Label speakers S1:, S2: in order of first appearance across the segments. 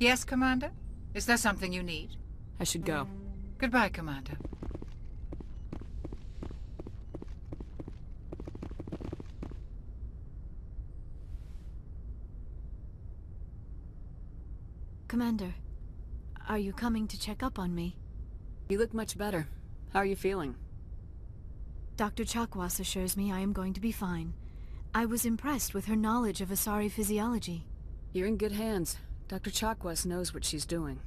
S1: Yes, Commander? Is there something you need?
S2: I should go.
S1: Goodbye, Commander.
S3: Commander, are you coming to check up on me?
S2: You look much better. How are you feeling?
S3: Dr. Chakwas assures me I am going to be fine. I was impressed with her knowledge of Asari physiology.
S2: You're in good hands. Dr. Chakwas knows what she's doing.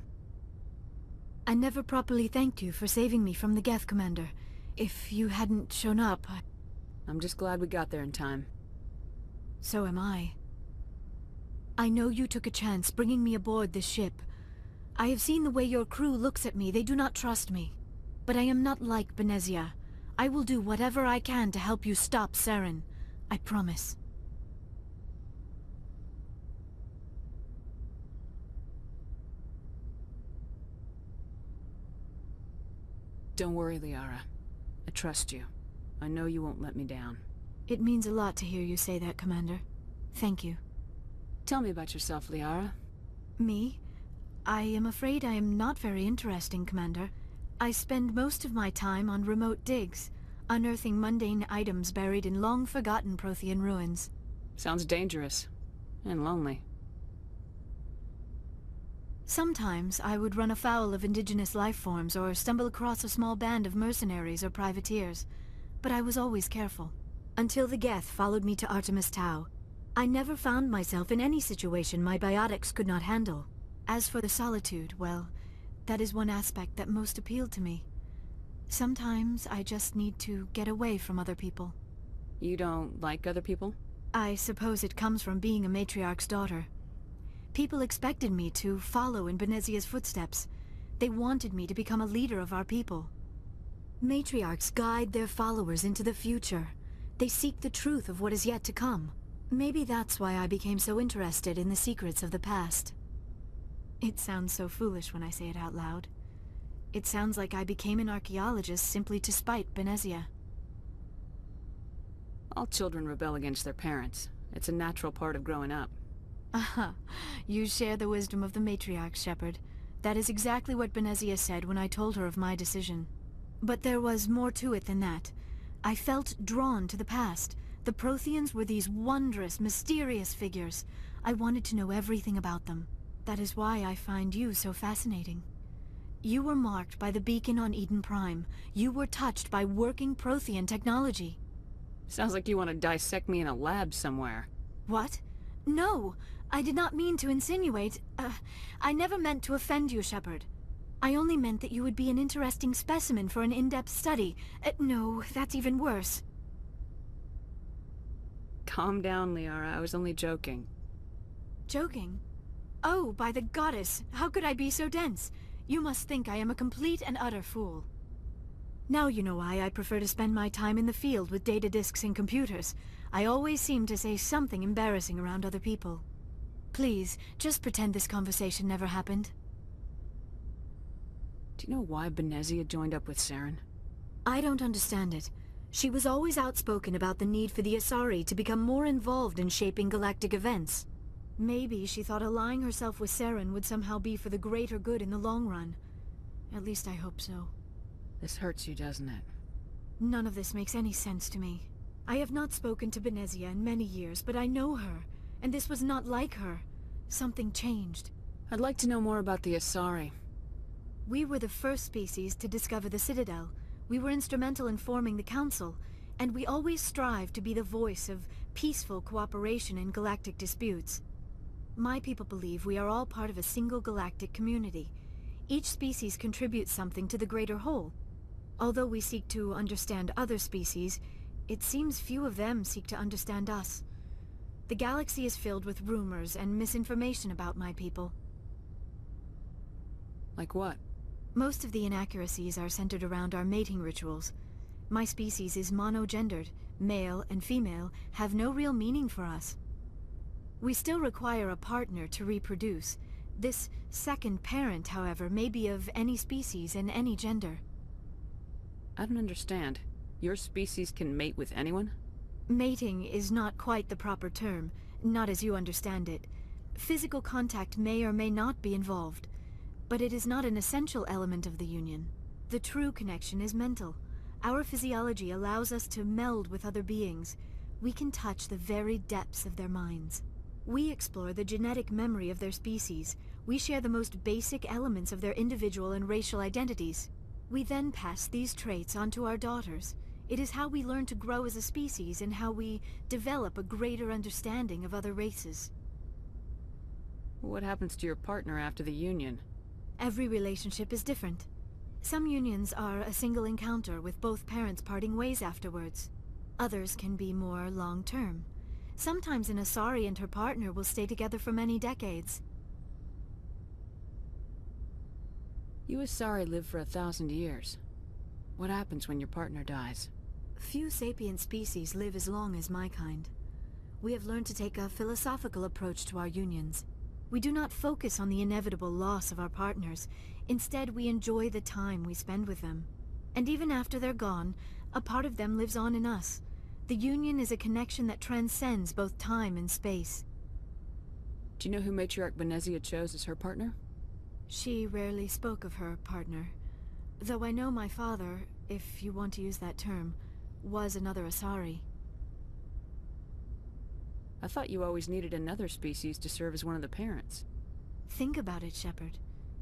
S3: I never properly thanked you for saving me from the Geth, Commander. If you hadn't shown up,
S2: I'm just glad we got there in time.
S3: So am I. I know you took a chance bringing me aboard this ship. I have seen the way your crew looks at me. They do not trust me. But I am not like Benezia. I will do whatever I can to help you stop Saren. I promise.
S2: Don't worry, Liara. I trust you. I know you won't let me down.
S3: It means a lot to hear you say that, Commander. Thank you.
S2: Tell me about yourself, Liara.
S3: Me? I am afraid I am not very interesting, Commander. I spend most of my time on remote digs, unearthing mundane items buried in long-forgotten Prothean ruins.
S2: Sounds dangerous. And lonely.
S3: Sometimes I would run afoul of indigenous life forms or stumble across a small band of mercenaries or privateers, but I was always careful. Until the Geth followed me to Artemis Tau, I never found myself in any situation my biotics could not handle. As for the solitude, well, that is one aspect that most appealed to me. Sometimes I just need to get away from other people.
S2: You don't like other people?
S3: I suppose it comes from being a matriarch's daughter. People expected me to follow in Benezia's footsteps. They wanted me to become a leader of our people. Matriarchs guide their followers into the future. They seek the truth of what is yet to come. Maybe that's why I became so interested in the secrets of the past. It sounds so foolish when I say it out loud. It sounds like I became an archaeologist simply to spite Benezia.
S2: All children rebel against their parents. It's a natural part of growing up.
S3: Aha, you share the wisdom of the matriarch, Shepard. That is exactly what Benezia said when I told her of my decision. But there was more to it than that. I felt drawn to the past. The Protheans were these wondrous, mysterious figures. I wanted to know everything about them. That is why I find you so fascinating. You were marked by the beacon on Eden Prime. You were touched by working Prothean technology.
S2: Sounds like you want to dissect me in a lab somewhere.
S3: What? No! I did not mean to insinuate. I never meant to offend you, Shepard. I only meant that you would be an interesting specimen for an in-depth study. No, that's even worse.
S2: Calm down, Liara. I was only joking.
S3: Joking? Oh, by the goddess, how could I be so dense? You must think I am a complete and utter fool. Now you know why I prefer to spend my time in the field with data disks and computers. I always seem to say something embarrassing around other people. Please, just pretend this conversation never happened.
S2: Do you know why Benezia joined up with Saren?
S3: I don't understand it. She was always outspoken about the need for the Asari to become more involved in shaping galactic events. Maybe she thought allying herself with Saren would somehow be for the greater good in the long run. At least I hope so.
S2: This hurts you, doesn't it?
S3: None of this makes any sense to me. I have not spoken to Benezia in many years, but I know her, and this was not like her. Something changed.
S2: I'd like to know more about the Asari.
S3: We were the first species to discover the Citadel. We were instrumental in forming the Council, and we always strive to be the voice of peaceful cooperation in galactic disputes. My people believe we are all part of a single galactic community. Each species contributes something to the greater whole. Although we seek to understand other species, it seems few of them seek to understand us. The galaxy is filled with rumors and misinformation about my people.
S2: Like what?
S3: Most of the inaccuracies are centered around our mating rituals. My species is monogendered. Male and female have no real meaning for us. We still require a partner to reproduce. This second parent, however, may be of any species and any gender.
S2: I don't understand. Your species can mate with anyone?
S3: Mating is not quite the proper term, not as you understand it. Physical contact may or may not be involved, but it is not an essential element of the union. The true connection is mental. Our physiology allows us to meld with other beings. We can touch the very depths of their minds. We explore the genetic memory of their species. We share the most basic elements of their individual and racial identities. We then pass these traits on to our daughters. It is how we learn to grow as a species and how we develop a greater understanding of other races.
S2: What happens to your partner after the union?
S3: Every relationship is different. Some unions are a single encounter with both parents parting ways afterwards. Others can be more long-term. Sometimes an Asari and her partner will stay together for many decades.
S2: You Asari live for 1,000 years. What happens when your partner dies?
S3: Few sapient species live as long as my kind. We have learned to take a philosophical approach to our unions. We do not focus on the inevitable loss of our partners. Instead, we enjoy the time we spend with them. And even after they're gone, a part of them lives on in us. The union is a connection that transcends both time and space.
S2: Do you know who Matriarch Benezia chose as her partner?
S3: She rarely spoke of her partner. Though I know my father, if you want to use that term, was another Asari.
S2: I thought you always needed another species to serve as one of the parents.
S3: Think about it, Shepard.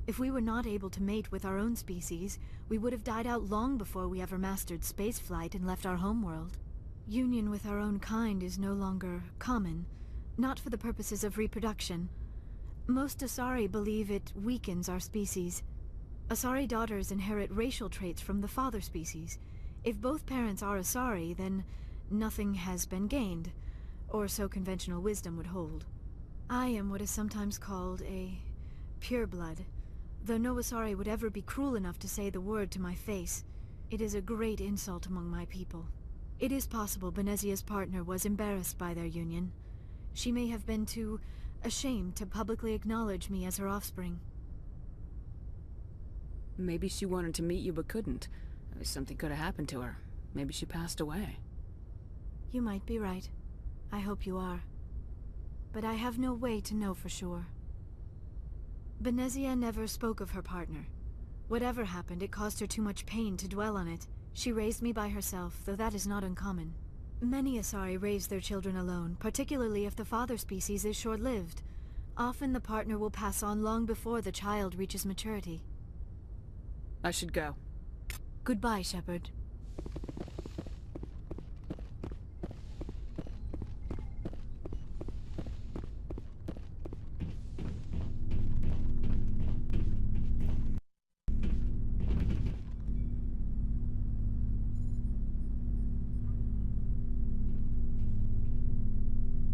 S3: If we were not able to mate with our own species, we would have died out long before we ever mastered spaceflight and left our homeworld. Union with our own kind is no longer common, not for the purposes of reproduction. Most Asari believe it weakens our species. Asari daughters inherit racial traits from the father species. If both parents are Asari, then nothing has been gained, or so conventional wisdom would hold. I am what is sometimes called a pureblood, though no Asari would ever be cruel enough to say the word to my face. It is a great insult among my people. It is possible Benezia's partner was embarrassed by their union. She may have been too ashamed to publicly acknowledge me as her offspring.
S2: Maybe she wanted to meet you but couldn't. Something could have happened to her. Maybe she passed away.
S3: You might be right. I hope you are. But I have no way to know for sure. Benezia never spoke of her partner. Whatever happened, it caused her too much pain to dwell on it. She raised me by herself, though that is not uncommon. Many Asari raise their children alone, particularly if the father species is short-lived. Often the partner will pass on long before the child reaches maturity.
S2: I should go.
S3: Goodbye, Shepard.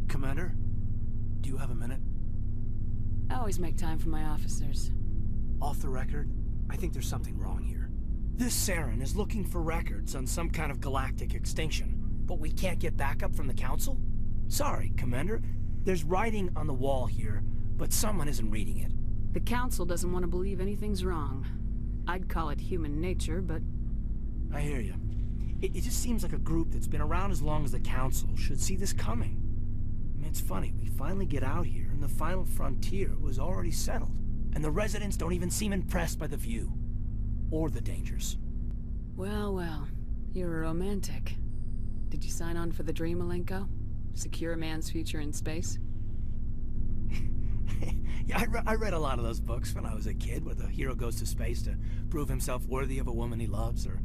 S4: Commander, do you have a minute?
S2: I always make time for my officers.
S4: Off the record, I think there's something wrong here. This Saren is looking for records on some kind of galactic extinction, but we can't get backup from the Council? Sorry, Commander. There's writing on the wall here, but someone isn't reading it.
S2: The Council doesn't want to believe anything's wrong. I'd call it human nature, but...
S4: I hear you. It just seems like a group that's been around as long as the Council should see this coming. I mean, it's funny, we finally get out here, and the final frontier was already settled. And the residents don't even seem impressed by the view. Or the dangers.
S2: Well, well. You're a romantic. Did you sign on for the dream, Malenko? Secure a man's future in space?
S4: Yeah, I read a lot of those books when I was a kid, where the hero goes to space to prove himself worthy of a woman he loves, or,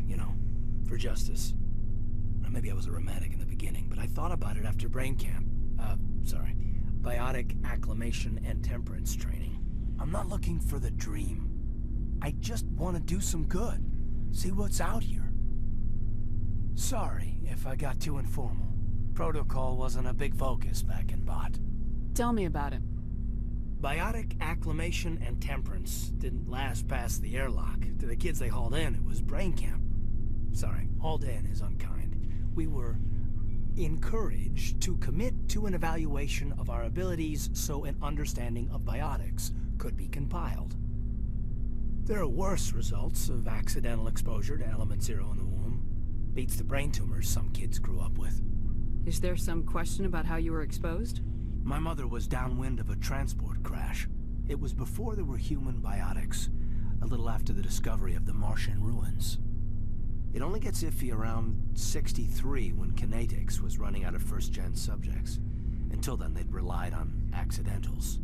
S4: you know, for justice. Maybe I was a romantic in the beginning, but I thought about it after brain camp. Biotic acclimation and temperance training. I'm not looking for the dream. I just want to do some good. See what's out here. Sorry if I got too informal. Protocol wasn't a big focus back in Bot.
S2: Tell me about it.
S4: Biotic acclimation and temperance didn't last past the airlock. To the kids they hauled in, it was brain camp. Sorry, hauled in is unkind. We were encouraged to commit to an evaluation of our abilities so an understanding of biotics could be compiled. There are worse results of accidental exposure to element zero in the womb. Beats the brain tumors some kids grew up with.
S2: Is there some question about how you were exposed?
S4: My mother was downwind of a transport crash. It was before there were human biotics, a little after the discovery of the Martian ruins. It only gets iffy around 63 when Kinetics was running out of first-gen subjects. Until then, they'd relied on accidentals.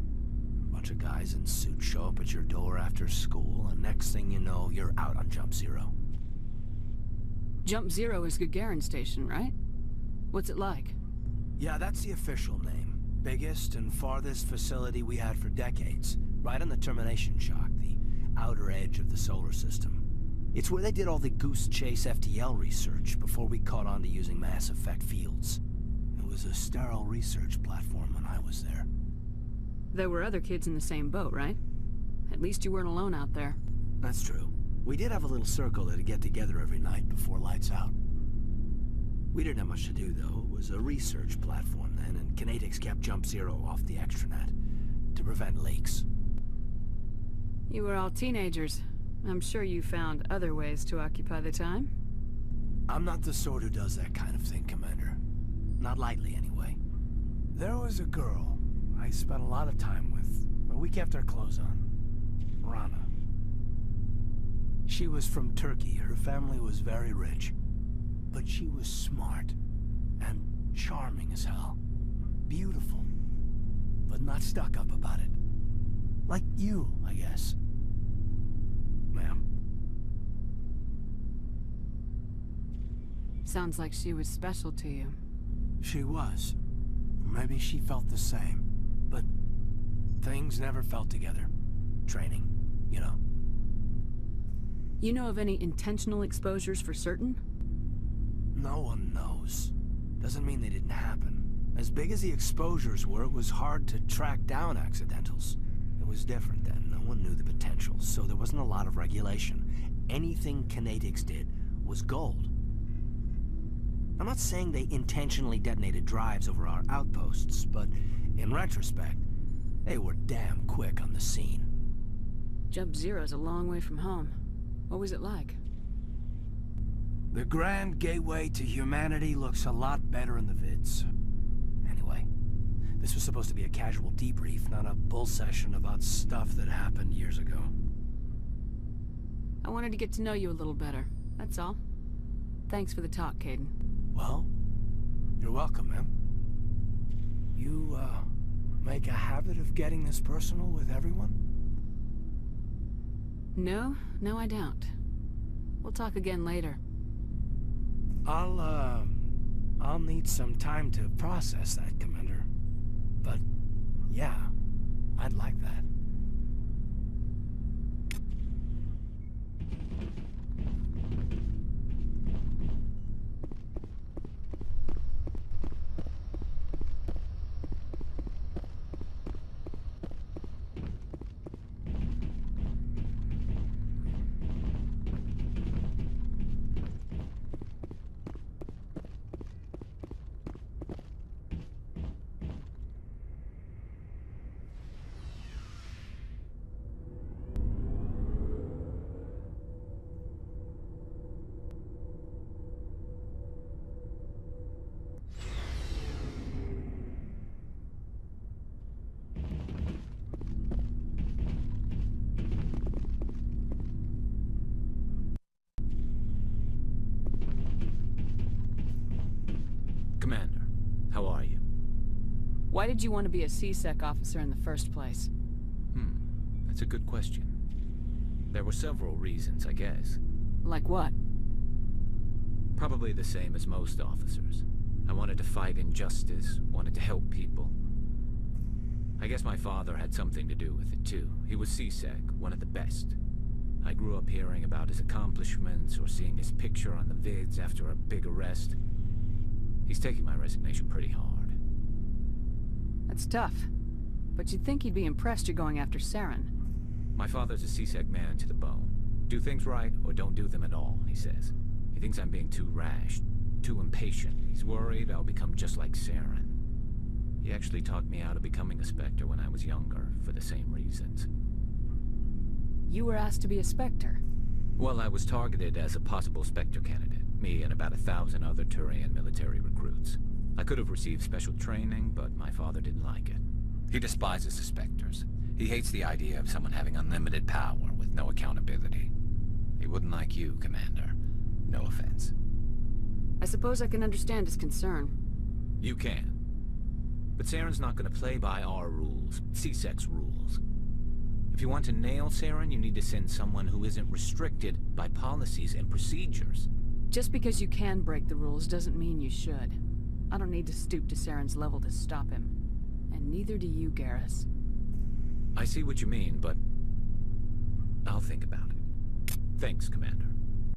S4: A bunch of guys in suits show up at your door after school, and next thing you know, you're out on Jump Zero.
S2: Jump Zero is Gagarin Station, right? What's it like?
S4: Yeah, that's the official name. Biggest and farthest facility we had for decades. Right on the termination shock, the outer edge of the solar system. It's where they did all the Goose Chase FTL research before we caught on to using mass effect fields. It was a sterile research platform when I was there.
S2: There were other kids in the same boat, right? At least you weren't alone out there.
S4: That's true. We did have a little circle that'd get together every night before lights out. We didn't have much to do, though. It was a research platform then, and Kinetics kept Jump Zero off the extranet to prevent leaks.
S2: You were all teenagers. I'm sure you found other ways to occupy the time.
S4: I'm not the sort who does that kind of thing, Commander. Not lightly, anyway. There was a girl I spent a lot of time with, but we kept our clothes on. Rana. She was from Turkey. Her family was very rich. But she was smart and charming as hell. Beautiful, but not stuck up about it. Like you, I guess. Ma'am.
S2: Sounds like she was special to you.
S4: She was. Maybe she felt the same. But things never felt together. Training, you know.
S2: You know of any intentional exposures for certain?
S4: No one knows. Doesn't mean they didn't happen. As big as the exposures were, it was hard to track down accidentals. It was different then. No one knew the potential, so there wasn't a lot of regulation. Anything Kinetics did was gold. I'm not saying they intentionally detonated drives over our outposts, but in retrospect, they were damn quick on the scene.
S2: Jump Zero's a long way from home. What was it like?
S4: The grand gateway to humanity looks a lot better in the vids. Anyway, this was supposed to be a casual debrief, not a bull session about stuff that happened years ago.
S2: I wanted to get to know you a little better, that's all. Thanks for the talk, Caden.
S4: Well, you're welcome, ma'am. You, make a habit of getting this personal with everyone?
S2: No, I don't. We'll talk again later.
S4: I'll need some time to process that, Commander. But, yeah, I'd like that.
S5: Commander, how are you?
S2: Why did you want to be a CSEC officer in the first place?
S5: That's a good question. There were several reasons, I guess.
S2: Like what?
S5: Probably the same as most officers. I wanted to fight injustice, wanted to help people. I guess my father had something to do with it too. He was CSEC, one of the best. I grew up hearing about his accomplishments or seeing his picture on the vids after a big arrest. He's taking my resignation pretty hard.
S2: That's tough. But you'd think he'd be impressed you're going after Saren.
S5: My father's a CSEC man to the bone. Do things right or don't do them at all, he says. He thinks I'm being too rash, too impatient. He's worried I'll become just like Saren. He actually talked me out of becoming a Spectre when I was younger, for the same reasons.
S2: You were asked to be a Spectre.
S5: Well, I was targeted as a possible Spectre candidate. Me and about 1,000 other Turian military recruits. I could have received special training, but my father didn't like it.
S6: He despises the Spectres. He hates the idea of someone having unlimited power with no accountability. He wouldn't like you, Commander. No offense.
S2: I suppose I can understand his concern.
S5: You can. But Saren's not going to play by our rules, C-Sec's rules. If you want to nail Saren, you need to send someone who isn't restricted by policies and procedures.
S2: Just because you can break the rules doesn't mean you should. I don't need to stoop to Saren's level to stop him. And neither do you, Garrus.
S5: I see what you mean, but I'll think about it. Thanks, Commander.